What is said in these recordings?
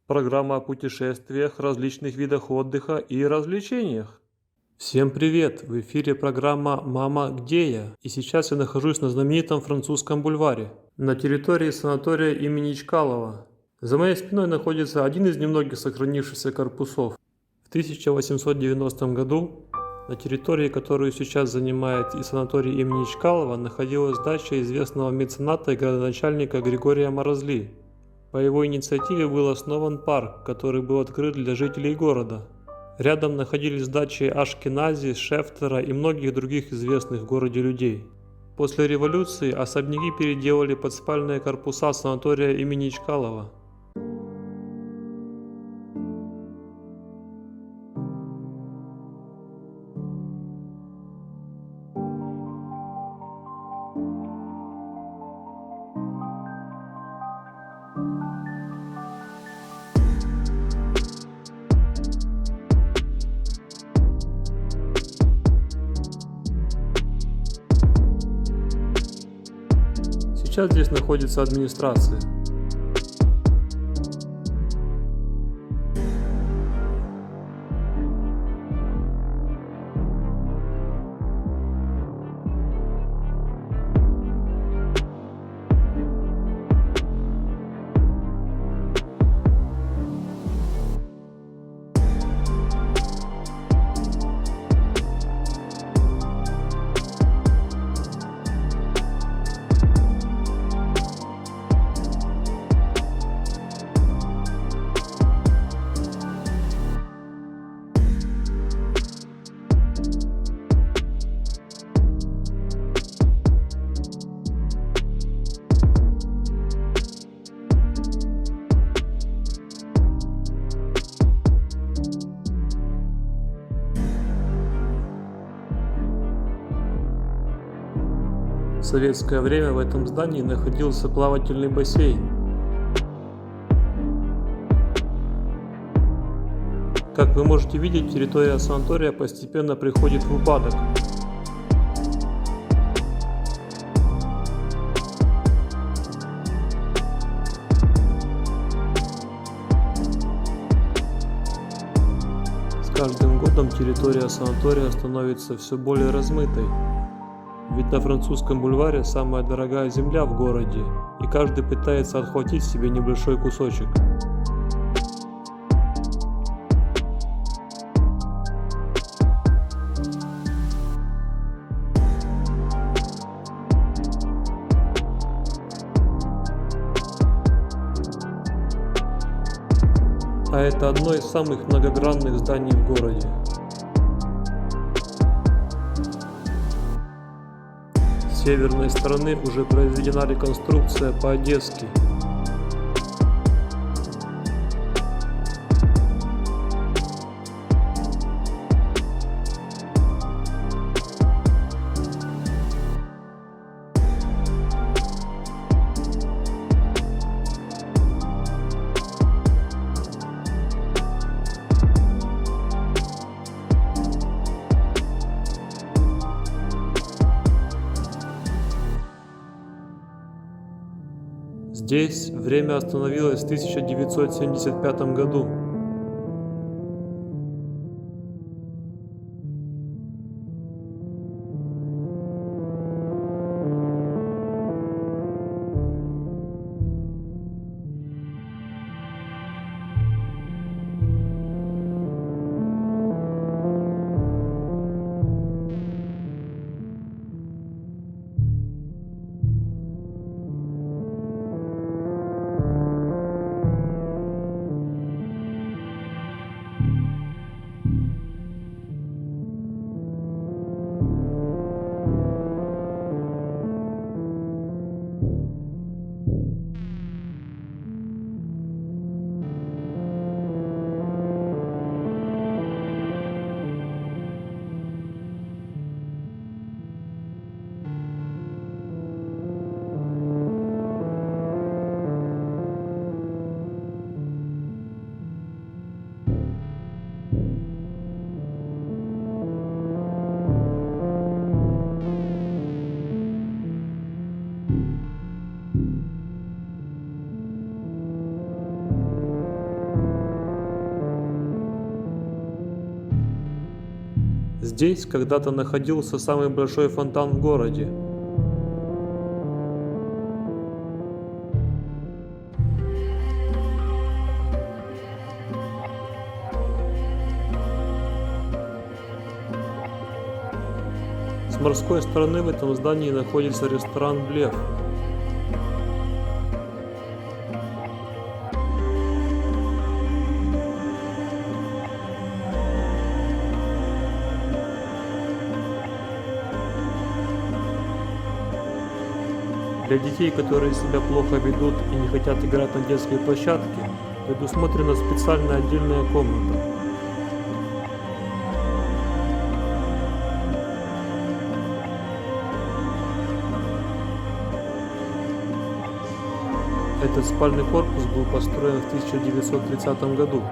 Программа о путешествиях, различных видах отдыха и развлечениях. Всем привет! В эфире программа «Мама, где я?». И сейчас я нахожусь на знаменитом французском бульваре, на территории санатория имени Чкалова. За моей спиной находится один из немногих сохранившихся корпусов. В 1890 году на территории, которую сейчас занимает и санаторий имени Чкалова, находилась дача известного мецената и градоначальника Григория Морозли. По его инициативе был основан парк, который был открыт для жителей города. Рядом находились дачи Ашкенази, Шефтера и многих других известных в городе людей. После революции особняки переделали под спальные корпуса санатория имени Чкалова. Сейчас здесь находится администрация. В советское время в этом здании находился плавательный бассейн. Как вы можете видеть, территория санатория постепенно приходит в упадок. С каждым годом территория санатория становится все более размытой. Ведь на французском бульваре самая дорогая земля в городе, и каждый пытается отхватить себе небольшой кусочек. А это одно из самых многогранных зданий в городе. С северной стороны уже произведена реконструкция по-одесски. Здесь время остановилось в 1975 году. Здесь когда-то находился самый большой фонтан в городе. С морской стороны в этом здании находится ресторан «Блеф». Для детей, которые себя плохо ведут и не хотят играть на детской площадке, предусмотрена специальная отдельная комната. Этот спальный корпус был построен в 1930 году.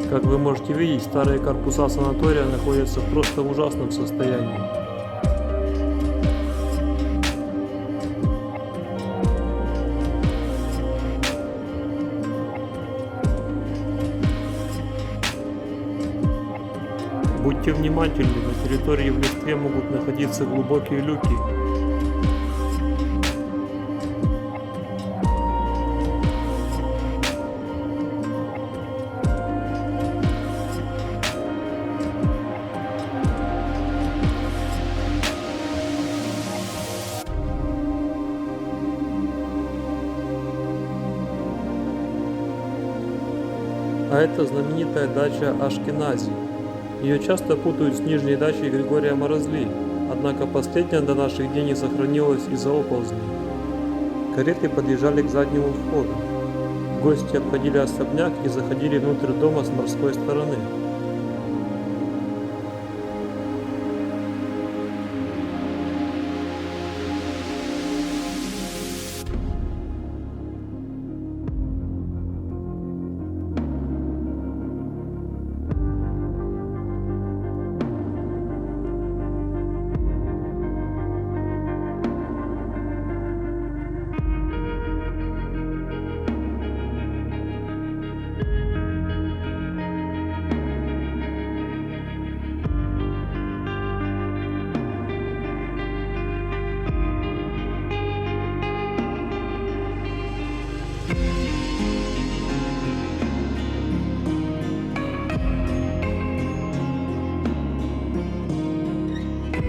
Как вы можете видеть, старые корпуса санатория находятся просто в ужасном состоянии. Будьте внимательны, на территории в листве могут находиться глубокие люки. А это знаменитая дача Ашкенази. Ее часто путают с нижней дачей Григория Морозли, однако последняя до наших дней не сохранилась из-за оползней. Кареты подъезжали к заднему входу. Гости обходили особняк и заходили внутрь дома с морской стороны.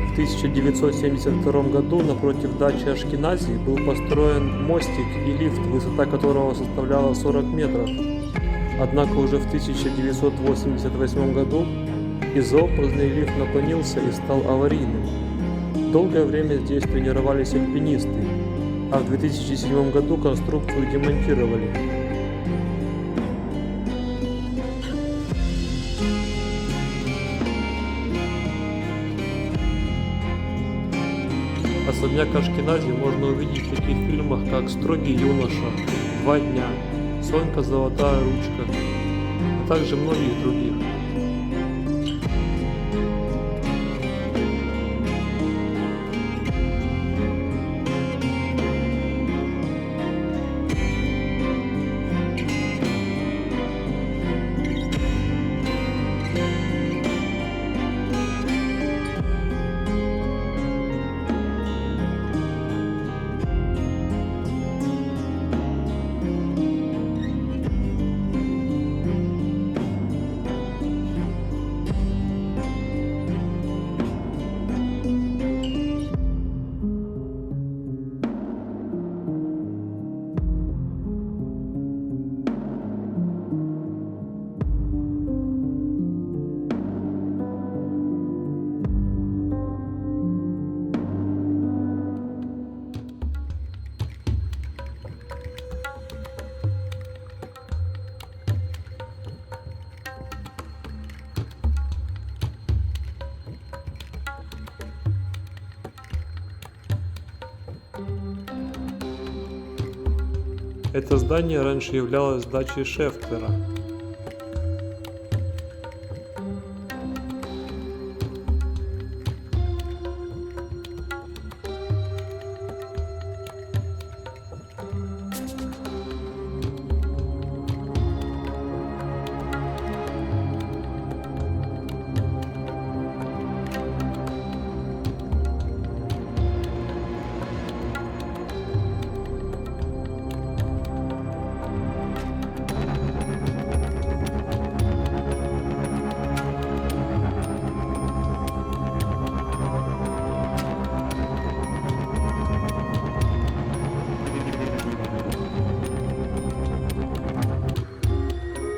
В 1972 году напротив дачи Ашкенази был построен мостик и лифт, высота которого составляла 40 метров. Однако уже в 1988 году из-за оползней лифт наклонился и стал аварийным. Долгое время здесь тренировались альпинисты, а в 2007 году конструкцию демонтировали. Особняк Ашкенази можно увидеть в таких фильмах, как «Строгий юноша», «Два дня», «Сонька золотая ручка», а также многих других. Это здание раньше являлось дачей Шефтера.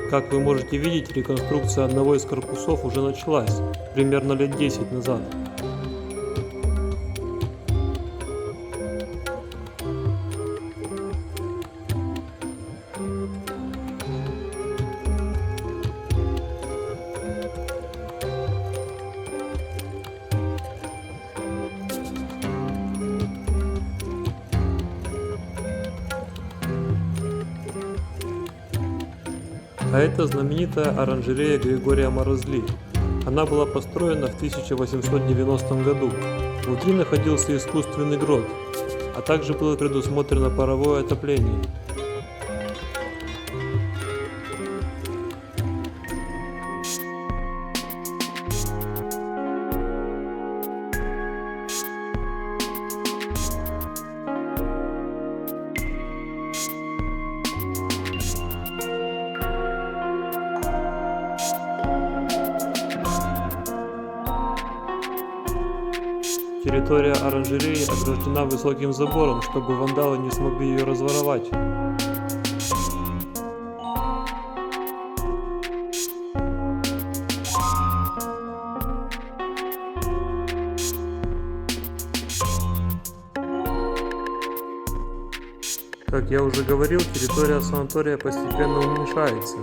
Как вы можете видеть, реконструкция одного из корпусов уже началась, примерно лет 10 назад. А это знаменитая оранжерея Григория Морозли. Она была построена в 1890 году. Внутри находился искусственный грот, а также было предусмотрено паровое отопление. Территория оранжереи ограждена высоким забором, чтобы вандалы не смогли ее разворовать. Как я уже говорил, территория санатория постепенно уменьшается.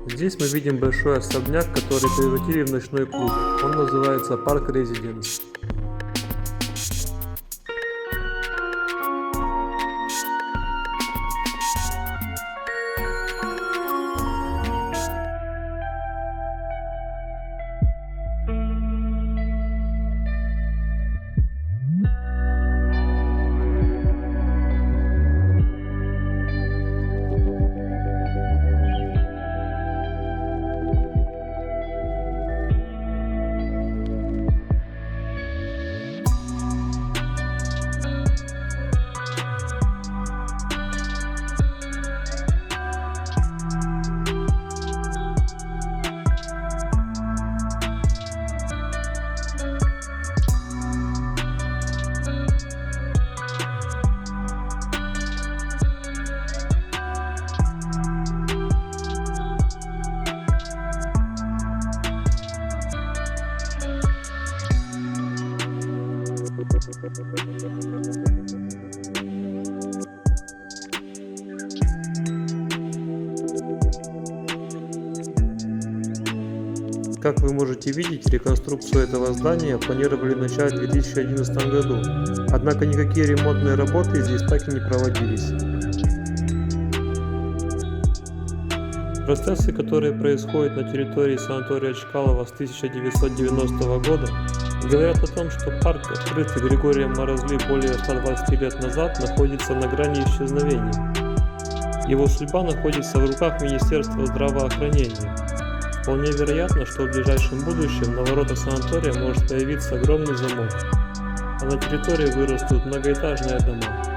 Здесь мы видим большой особняк, который превратили в ночной клуб. Он называется Парк Резиденс. Как вы можете видеть, реконструкцию этого здания планировали начать в 2011 году, однако никакие ремонтные работы здесь так и не проводились. Процессы, которые происходят на территории санатория Чкалова с 1990 года, говорят о том, что парк, открытый Григорием Морозли более 120 лет назад, находится на грани исчезновения. Его судьба находится в руках Министерства здравоохранения. Вполне вероятно, что в ближайшем будущем на воротах санатория может появиться огромный замок, а на территории вырастут многоэтажные дома.